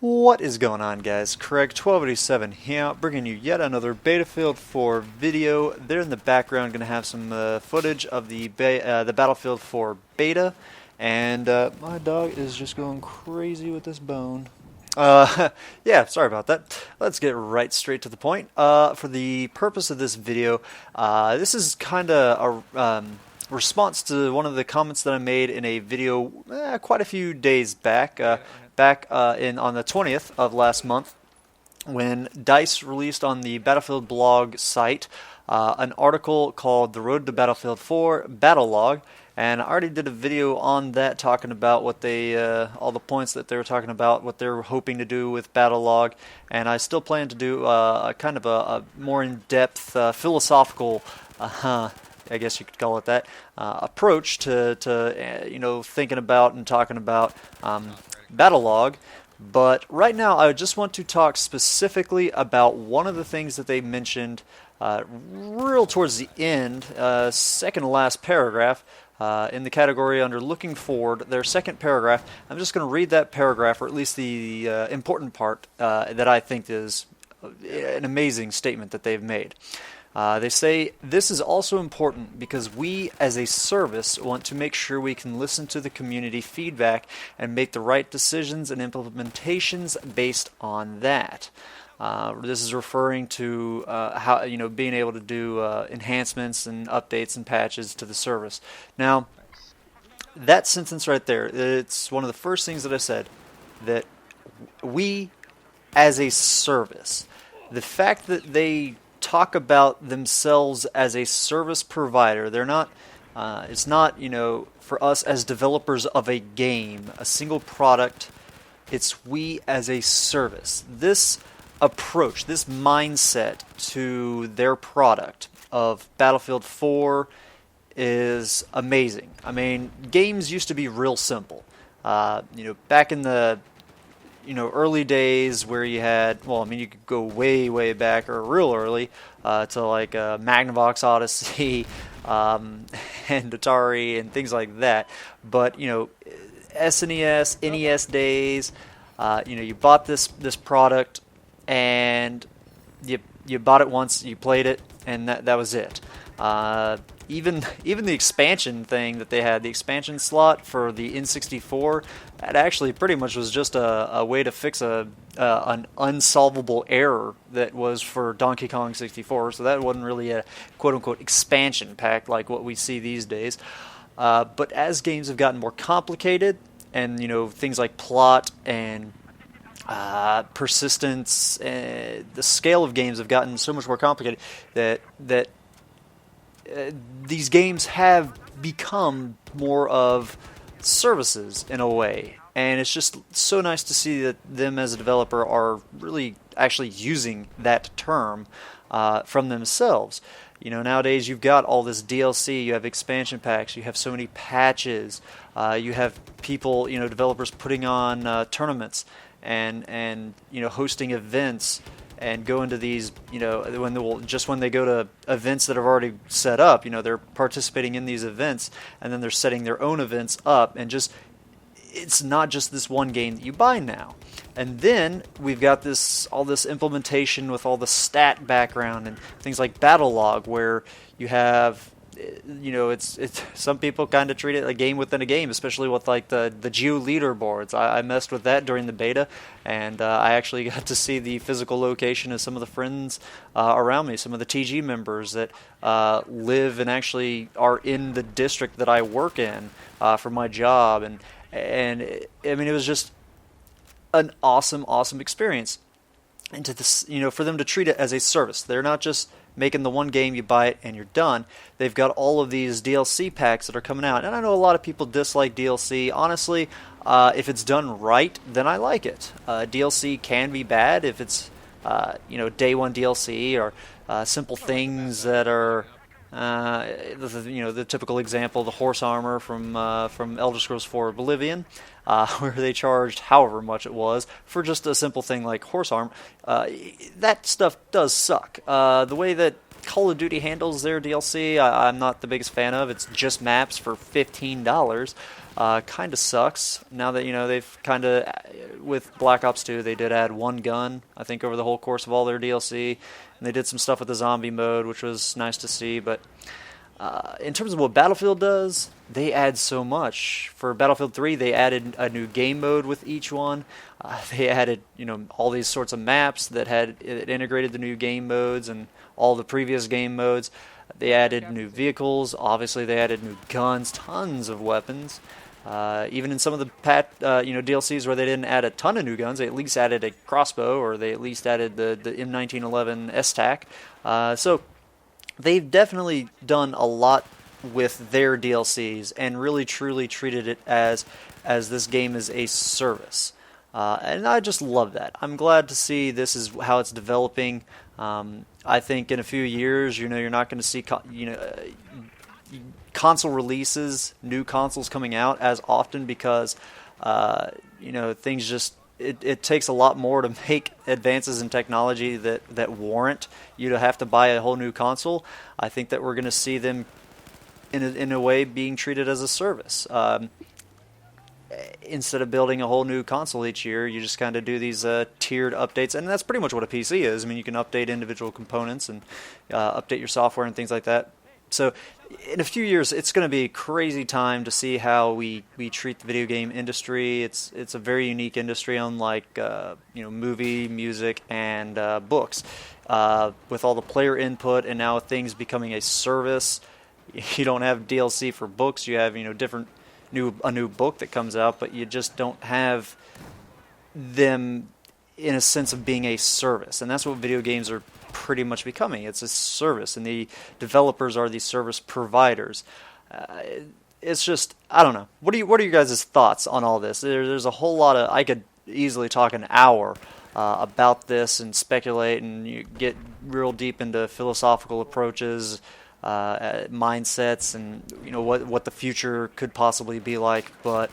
What is going on, guys? Craig 1287 here, bringing you yet another Betafield 4 video. There in the background, going to have some footage of the Battlefield 4 beta, and my dog is just going crazy with this bone. Yeah, sorry about that. Let's get right straight to the point. For the purpose of this video, this is kind of a response to one of the comments that I made in a video quite a few days back. On the 20th of last month, when DICE released on the Battlefield blog site an article called "The Road to Battlefield 4 Battlelog," and I already did a video on that talking about what they, all the points that they were talking about, what they're hoping to do with Battlelog, and I still plan to do a kind of a more in-depth philosophical. I guess you could call it that approach to thinking about and talking about Battlelog. But right now I just want to talk specifically about one of the things that they mentioned real towards the end, second to last paragraph in the category under looking forward, their second paragraph. I'm just going to read that paragraph, or at least the important part that I think is an amazing statement that they've made. They say, "This is also important because we as a service want to make sure we can listen to the community feedback and make the right decisions and implementations based on that." This is referring to how being able to do enhancements and updates and patches to the service. Now, that sentence right there, it's one of the first things that I said, that we as a service, the fact that they talk about themselves as a service provider. They're not. It's not for us as developers of a game, a single product. It's we as a service. This approach, this mindset to their product of Battlefield 4 is amazing. I mean, games used to be real simple. Back in the early days where you had, well, I mean, you could go way back, or real early, to like Magnavox Odyssey and Atari and things like that. But SNES, NES days, you bought this product and you bought it once, you played it, and that was it. Even the expansion thing that they had, the expansion slot for the N64, that actually pretty much was just a way to fix an unsolvable error that was for Donkey Kong 64. So that wasn't really a quote-unquote expansion pack like what we see these days. But as games have gotten more complicated, and things like plot and persistence, the scale of games have gotten so much more complicated that these games have become more of services in a way, and it's just so nice to see that them as a developer are really actually using that term from themselves. Nowadays you've got all this DLC, you have expansion packs, you have so many patches, you have people, developers putting on tournaments and hosting events, and go into these, when they go to events that are already set up, they're participating in these events, and then they're setting their own events up, and it's not just this one game that you buy now. And then we've got all this implementation with all the stat background and things like Battlelog, where you have, it's some people kind of treat it a game within a game, especially with like the geo leaderboards. I messed with that during the beta, and I actually got to see the physical location of some of the friends around me, some of the TG members that live and actually are in the district that I work in for my job, and I mean, it was just an awesome experience. And to this, for them to treat it as a service, they're not just making the one game, you buy it and you're done. They've got all of these DLC packs that are coming out, and I know a lot of people dislike DLC. Honestly, if it's done right, then I like it. DLC can be bad if it's day one DLC, or simple things that are the typical example, the horse armor from Elder Scrolls 4 Oblivion, where they charged however much it was for just a simple thing like horse armor. That stuff does suck. The way that Call of Duty handles their DLC. I'm not the biggest fan of. It's just maps for $15. Kind of sucks. Now that, they've kind of, with Black Ops 2, they did add one gun, I think, over the whole course of all their DLC. And they did some stuff with the zombie mode, which was nice to see. But in terms of what Battlefield does, they add so much. For Battlefield 3, they added a new game mode with each one. They added, all these sorts of maps that it integrated the new game modes and all the previous game modes. They added new vehicles. Obviously, they added new guns, tons of weapons. Even in some of the DLCs where they didn't add a ton of new guns, they at least added a crossbow, or they at least added the M1911 S-TAC. So they've definitely done a lot with their DLCs and really truly treated it as this game is a service. And I just love that. I'm glad to see this is how it's developing. I think in a few years, you're not going to see console releases, new consoles coming out as often because things just it takes a lot more to make advances in technology that warrant you to have to buy a whole new console. I think that we're going to see them in a way being treated as a service. Instead of building a whole new console each year, you just kind of do these tiered updates, and that's pretty much what a PC is. I mean, you can update individual components and update your software and things like that. So in a few years, it's going to be a crazy time to see how we treat the video game industry. It's a very unique industry, unlike movie, music, and books. With all the player input and now things becoming a service, you don't have DLC for books. You have a new book that comes out, but you just don't have them in a sense of being a service. And that's what video games are pretty much becoming. It's a service, and the developers are the service providers. It's just, I don't know. What are you guys' thoughts on all this? There's a whole lot of, I could easily talk an hour about this and speculate, and you get real deep into philosophical approaches, mindsets, and what the future could possibly be like. But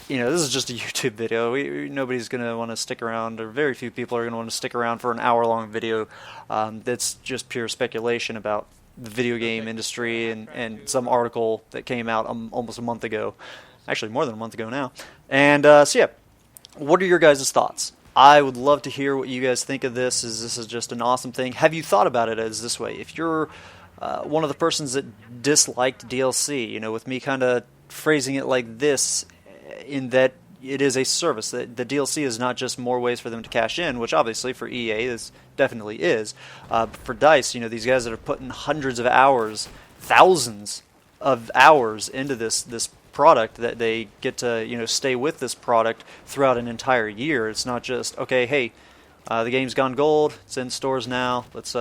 this is just a YouTube video. Nobody's going to want to stick around, or very few people are going to want to stick around for an hour-long video that's just pure speculation about the video game industry and some article that came out almost a month ago. Actually, more than a month ago now. And so yeah, what are your guys' thoughts? I would love to hear what you guys think of this. This is just an awesome thing? Have you thought about it as this way? If you're one of the persons that disliked DLC, with me kind of phrasing it like this, in that it is a service. The DLC is not just more ways for them to cash in, which obviously for EA this definitely is. But for DICE, these guys that are putting hundreds of hours, thousands of hours into this product, that they get to stay with this product throughout an entire year. It's not just, okay, hey, the game's gone gold, it's in stores now, let's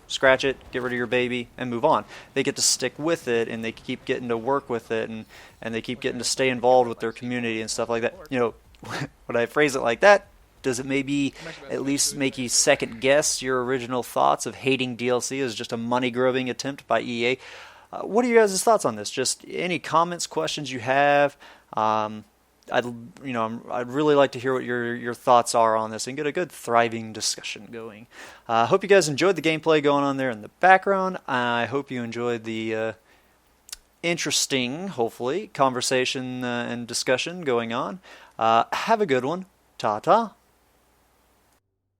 scratch it, get rid of your baby, and move on. They get to stick with it, and they keep getting to work with it, and they keep getting to stay involved with their community and stuff like that. When I phrase it like that, does it maybe at least make you second guess your original thoughts of hating DLC as just a money-grubbing attempt by EA? What are your guys' thoughts on this? Just any comments, questions you have? I'd really like to hear what your thoughts are on this and get a good thriving discussion going. I hope you guys enjoyed the gameplay going on there in the background. I hope you enjoyed the interesting, hopefully, conversation and discussion going on. Have a good one. Ta-ta.